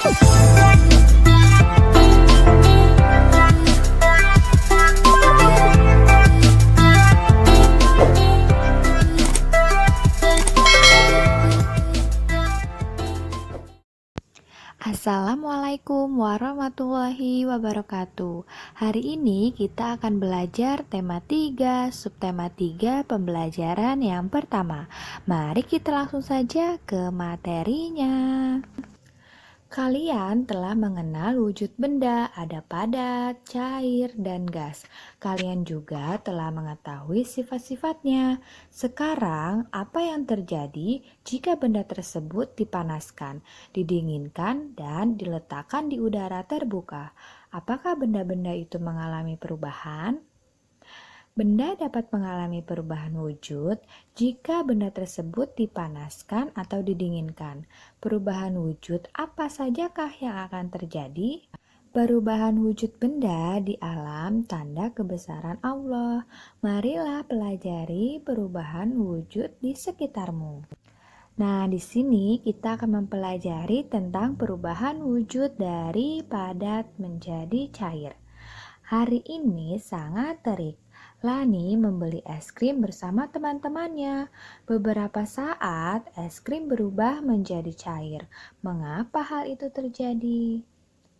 Assalamualaikum warahmatullahi wabarakatuh. Hari ini kita akan belajar tema 3, subtema 3 pembelajaran yang pertama. Mari kita langsung saja ke materinya. Kalian telah mengenal wujud benda, ada padat, cair, dan gas. Kalian juga telah mengetahui sifat-sifatnya. Sekarang, apa yang terjadi jika benda tersebut dipanaskan, didinginkan, dan diletakkan di udara terbuka? Apakah benda-benda itu mengalami perubahan? Benda dapat mengalami perubahan wujud jika benda tersebut dipanaskan atau didinginkan. Perubahan wujud apa sajakah yang akan terjadi? Perubahan wujud benda di alam tanda kebesaran Allah. Marilah pelajari perubahan wujud di sekitarmu. Nah, di sini kita akan mempelajari tentang perubahan wujud dari padat menjadi cair. Hari ini sangat terik. Lani membeli es krim bersama teman-temannya. Beberapa saat, es krim berubah menjadi cair. Mengapa hal itu terjadi?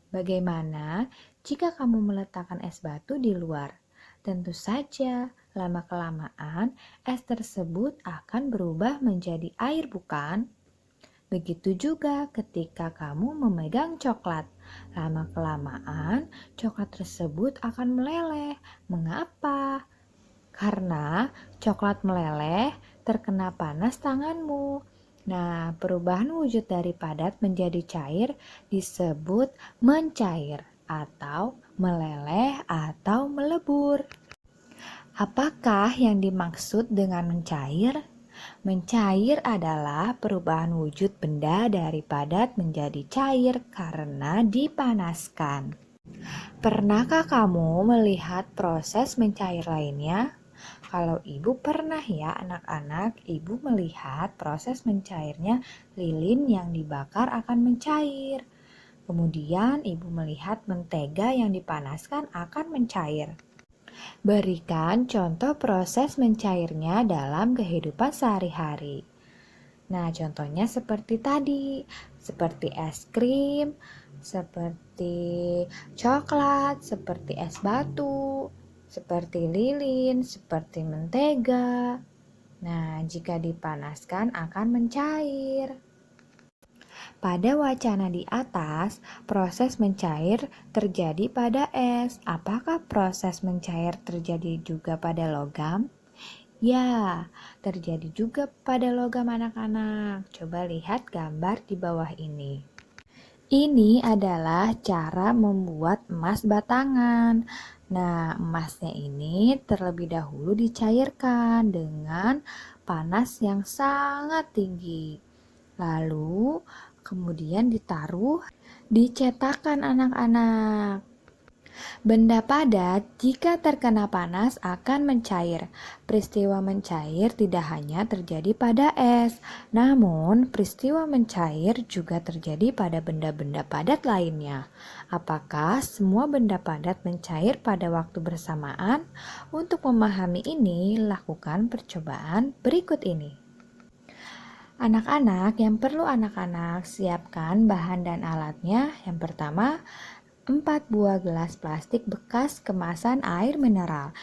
Bagaimana jika kamu meletakkan es batu di luar? Tentu saja, lama-kelamaan es tersebut akan berubah menjadi air, bukan? Begitu juga ketika kamu memegang coklat. Lama-kelamaan, coklat tersebut akan meleleh. Mengapa? Karena coklat meleleh terkena panas tanganmu. Nah, perubahan wujud dari padat menjadi cair disebut mencair atau meleleh atau melebur. Apakah yang dimaksud dengan mencair? Mencair adalah perubahan wujud benda dari padat menjadi cair karena dipanaskan. Pernahkah kamu melihat proses mencair lainnya? Kalau ibu pernah ya anak-anak, ibu melihat proses mencairnya lilin yang dibakar akan mencair. Kemudian ibu melihat mentega yang dipanaskan akan mencair. Berikan contoh proses mencairnya dalam kehidupan sehari-hari. Nah, contohnya seperti tadi, seperti es krim, seperti coklat, seperti es batu, seperti lilin, seperti mentega. Nah, jika dipanaskan akan mencair. Pada wacana di atas, proses mencair terjadi pada es. Apakah proses mencair terjadi juga pada logam? Ya, terjadi juga pada logam anak-anak. Coba lihat gambar di bawah ini. Ini adalah cara membuat emas batangan. Nah, emasnya ini terlebih dahulu dicairkan dengan panas yang sangat tinggi. Lalu kemudian ditaruh di cetakan anak-anak. Benda padat jika terkena panas akan mencair. Peristiwa mencair tidak hanya terjadi pada es, namun peristiwa mencair juga terjadi pada benda-benda padat lainnya. Apakah semua benda padat mencair pada waktu bersamaan? Untuk memahami ini, lakukan percobaan berikut ini. Anak-anak, yang perlu anak-anak siapkan bahan dan alatnya. Yang pertama, 4 buah gelas plastik bekas kemasan air mineral.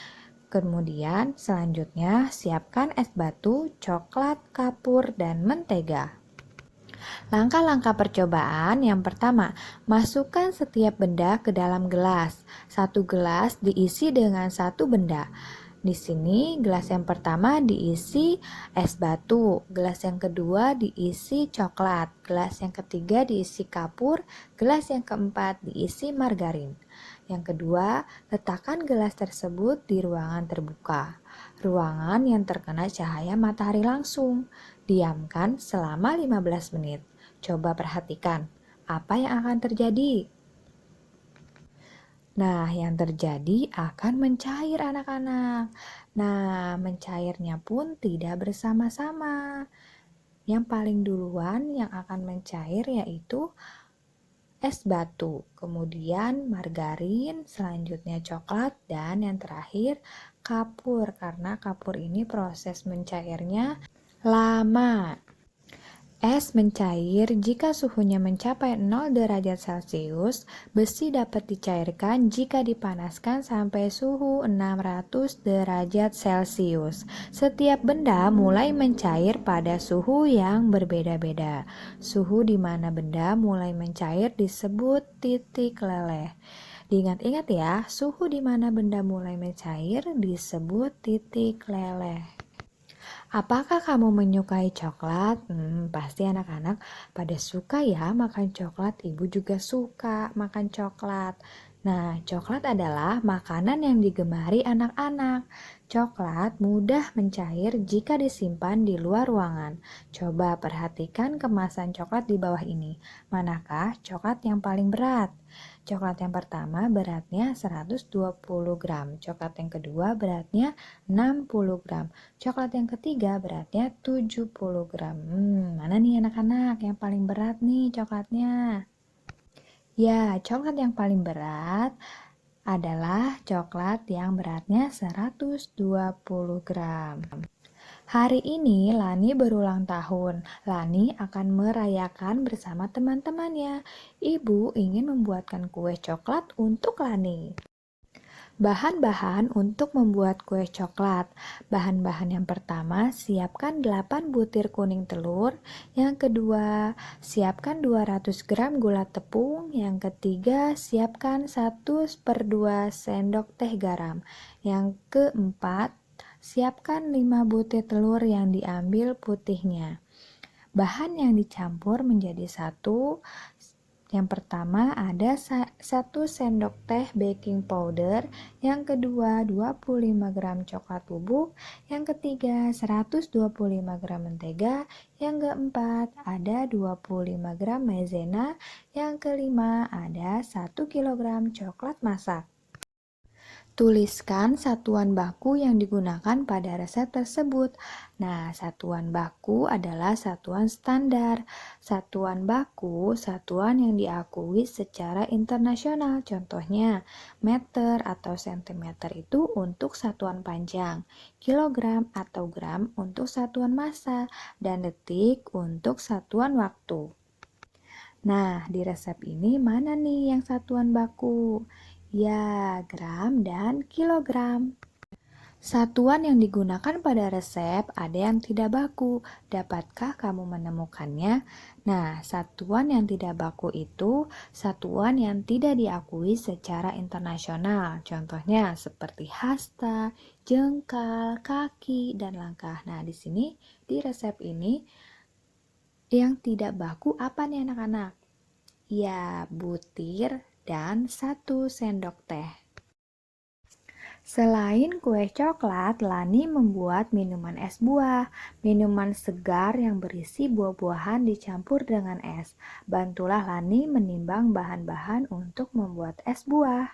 Kemudian selanjutnya siapkan es batu, coklat, kapur, dan mentega. Langkah-langkah percobaan yang pertama, masukkan setiap benda ke dalam gelas. Satu gelas diisi dengan satu benda. Di sini gelas yang pertama diisi es batu, gelas yang kedua diisi coklat, gelas yang ketiga diisi kapur, gelas yang keempat diisi margarin. Yang kedua, letakkan gelas tersebut di ruangan terbuka, ruangan yang terkena cahaya matahari langsung. Diamkan selama 15 menit. Coba perhatikan, apa yang akan terjadi? Nah, yang terjadi akan mencair anak-anak. Nah, mencairnya pun tidak bersama-sama. Yang paling duluan yang akan mencair yaitu es batu, kemudian margarin, selanjutnya coklat, dan yang terakhir kapur, karena kapur ini proses mencairnya lama. Es mencair jika suhunya mencapai 0 derajat Celcius. Besi dapat dicairkan jika dipanaskan sampai suhu 600 derajat Celcius. Setiap benda mulai mencair pada suhu yang berbeda-beda. Suhu di mana benda mulai mencair disebut titik leleh. Diingat-ingat ya, suhu di mana benda mulai mencair disebut titik leleh. Apakah kamu menyukai coklat? Pasti anak-anak pada suka ya makan coklat. Ibu juga suka makan coklat. Nah, coklat adalah makanan yang digemari anak-anak. Coklat mudah mencair jika disimpan di luar ruangan. Coba perhatikan kemasan coklat di bawah ini. Manakah coklat yang paling berat? Coklat yang pertama beratnya 120 gram. Coklat yang kedua beratnya 60 gram. Coklat yang ketiga beratnya 70 gram. Mana nih anak-anak yang paling berat nih coklatnya? Ya, coklat yang paling berat adalah coklat yang beratnya 120 gram. Hari ini Lani berulang tahun. Lani akan merayakan bersama teman-temannya. Ibu ingin membuatkan kue coklat untuk Lani. Bahan-bahan untuk membuat kue coklat. Bahan-bahan yang pertama, siapkan 8 butir kuning telur. Yang kedua, siapkan 200 gram gula tepung. Yang ketiga, siapkan 1/2 sendok teh garam. Yang keempat, siapkan 5 butir telur yang diambil putihnya. Bahan yang dicampur menjadi satu. Yang pertama ada 1 sendok teh baking powder, yang kedua 25 gram coklat bubuk, yang ketiga 125 gram mentega, yang keempat ada 25 gram maizena, yang kelima ada 1 kg coklat masak. Tuliskan satuan baku yang digunakan pada resep tersebut. Nah, satuan baku adalah satuan standar. Satuan baku, satuan yang diakui secara internasional. Contohnya, meter atau sentimeter itu untuk satuan panjang, kilogram atau gram untuk satuan massa, dan detik untuk satuan waktu. Nah, di resep ini mana nih yang satuan baku? Ya, gram dan kilogram. Satuan yang digunakan pada resep ada yang tidak baku. Dapatkah kamu menemukannya? Nah, satuan yang tidak baku itu satuan yang tidak diakui secara internasional. Contohnya seperti hasta, jengkal, kaki, dan langkah. Nah, di sini di resep ini yang tidak baku apa nih anak-anak? Ya, butir dan 1 sendok teh. Selain kue coklat, Lani membuat minuman es buah. Minuman segar yang berisi buah-buahan dicampur dengan es. Bantulah Lani menimbang bahan-bahan untuk membuat es buah.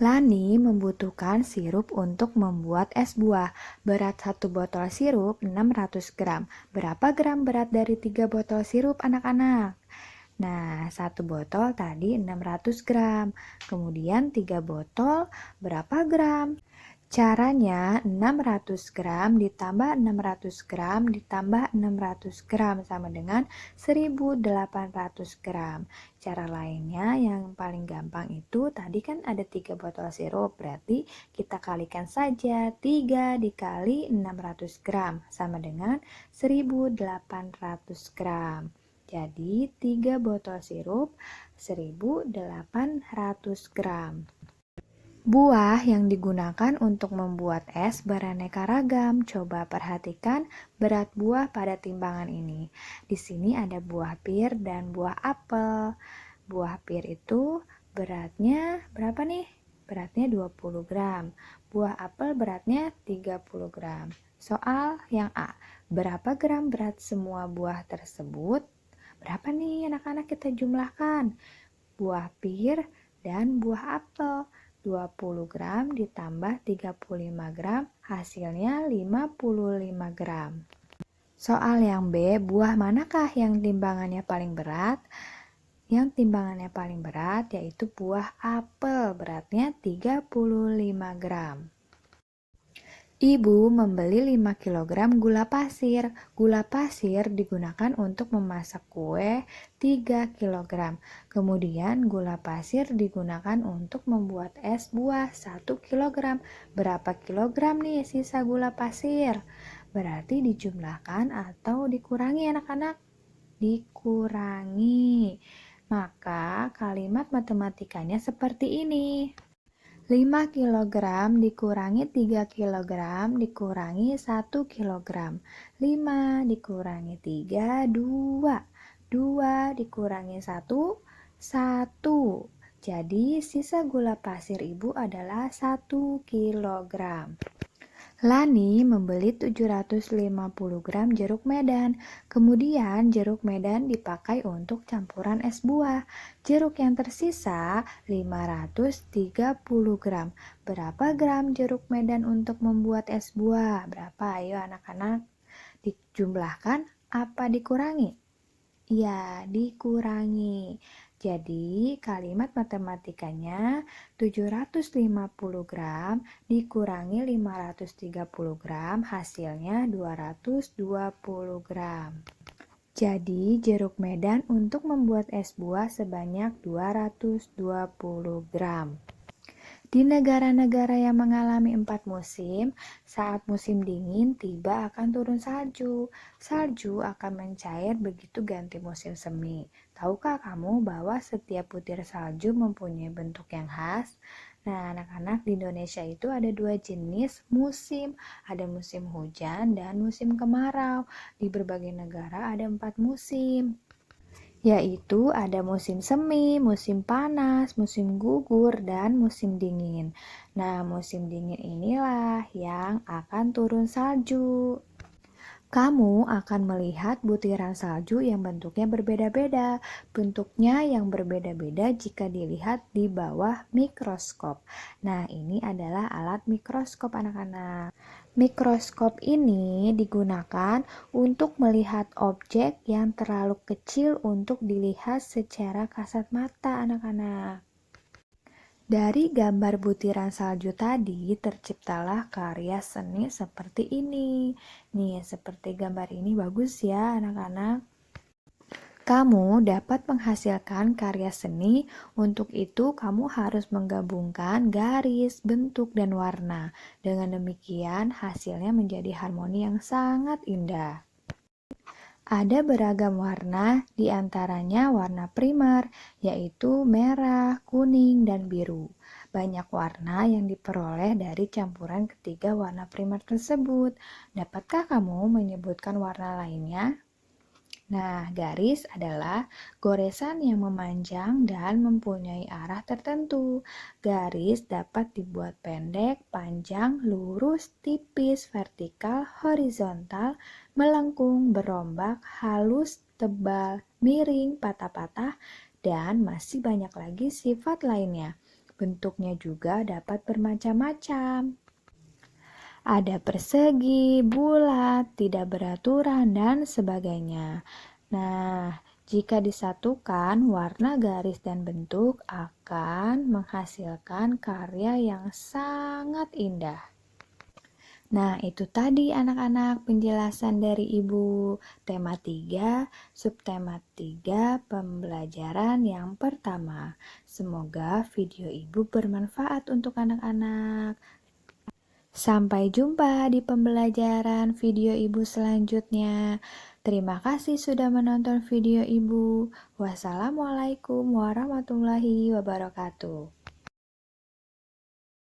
Lani membutuhkan sirup untuk membuat es buah. Berat 1 botol sirup 600 gram. Berapa gram berat dari 3 botol sirup anak-anak? Nah, 1 botol tadi 600 gram. Kemudian 3 botol berapa gram? Caranya 600 gram ditambah 600 gram ditambah 600 gram sama dengan 1800 gram. Cara lainnya yang paling gampang itu tadi kan ada 3 botol sirup, berarti kita kalikan saja 3 dikali 600 gram sama dengan 1800 gram. Jadi 3 botol sirup 1800 gram. Buah yang digunakan untuk membuat es beraneka ragam. Coba perhatikan berat buah pada timbangan ini. Di sini ada buah pir dan buah apel. Buah pir itu beratnya berapa nih? Beratnya 20 gram. Buah apel beratnya 30 gram. Soal yang A. Berapa gram berat semua buah tersebut? Berapa nih anak-anak kita jumlahkan? Buah pir dan buah apel. 20 gram ditambah 35 gram, hasilnya 55 gram. Soal yang B, buah manakah yang timbangannya paling berat? Yang timbangannya paling berat yaitu buah apel, beratnya 35 gram. Ibu membeli 5 kilogram gula pasir. Gula pasir digunakan untuk memasak kue 3 kilogram. Kemudian gula pasir digunakan untuk membuat es buah 1 kilogram. Berapa kilogram nih sisa gula pasir? Berarti dijumlahkan atau dikurangi anak-anak? Dikurangi. Maka kalimat matematikanya seperti ini. 5 kilogram dikurangi 3 kilogram dikurangi 1 kilogram. 5 dikurangi 3, 2. 2 dikurangi 1, 1. Jadi sisa gula pasir ibu adalah 1 kilogram. Lani membeli 750 gram jeruk medan. Kemudian jeruk medan dipakai untuk campuran es buah. Jeruk yang tersisa 530 gram. Berapa gram jeruk medan untuk membuat es buah? Berapa? Ayo anak-anak. Dijumlahkan apa dikurangi? Ya, dikurangi. Jadi, kalimat matematikanya 750 gram dikurangi 530 gram, hasilnya 220 gram. Jadi, jeruk medan untuk membuat es buah sebanyak 220 gram. Di negara-negara yang mengalami 4 musim, saat musim dingin tiba akan turun salju. Salju akan mencair begitu ganti musim semi. Tahukah kamu bahwa setiap butir salju mempunyai bentuk yang khas? Nah, anak-anak, di Indonesia itu ada 2 jenis musim. Ada musim hujan dan musim kemarau. Di berbagai negara ada 4 musim, yaitu ada musim semi, musim panas, musim gugur, dan musim dingin. Nah, musim dingin inilah yang akan turun salju. Kamu akan melihat butiran salju yang bentuknya berbeda-beda. Bentuknya yang berbeda-beda jika dilihat di bawah mikroskop. Nah, ini adalah alat mikroskop anak-anak. Mikroskop ini digunakan untuk melihat objek yang terlalu kecil untuk dilihat secara kasat mata anak-anak. Dari gambar butiran salju tadi terciptalah karya seni seperti ini. Nih, seperti gambar ini bagus ya anak-anak. Kamu dapat menghasilkan karya seni, untuk itu kamu harus menggabungkan garis, bentuk, dan warna. Dengan demikian hasilnya menjadi harmoni yang sangat indah. Ada beragam warna, diantaranya warna primer, yaitu merah, kuning, dan biru. Banyak warna yang diperoleh dari campuran ketiga warna primer tersebut. Dapatkah kamu menyebutkan warna lainnya? Nah, garis adalah goresan yang memanjang dan mempunyai arah tertentu. Garis dapat dibuat pendek, panjang, lurus, tipis, vertikal, horizontal, melengkung, berombak, halus, tebal, miring, patah-patah, dan masih banyak lagi sifat lainnya. Bentuknya juga dapat bermacam-macam. Ada persegi, bulat, tidak beraturan, dan sebagainya. Nah, jika disatukan, warna garis dan bentuk akan menghasilkan karya yang sangat indah. Nah, itu tadi anak-anak penjelasan dari Ibu. Tema 3, subtema 3, pembelajaran yang pertama. Semoga video Ibu bermanfaat untuk anak-anak. Sampai jumpa di pembelajaran video Ibu selanjutnya. Terima kasih sudah menonton video Ibu. Wassalamualaikum warahmatullahi wabarakatuh.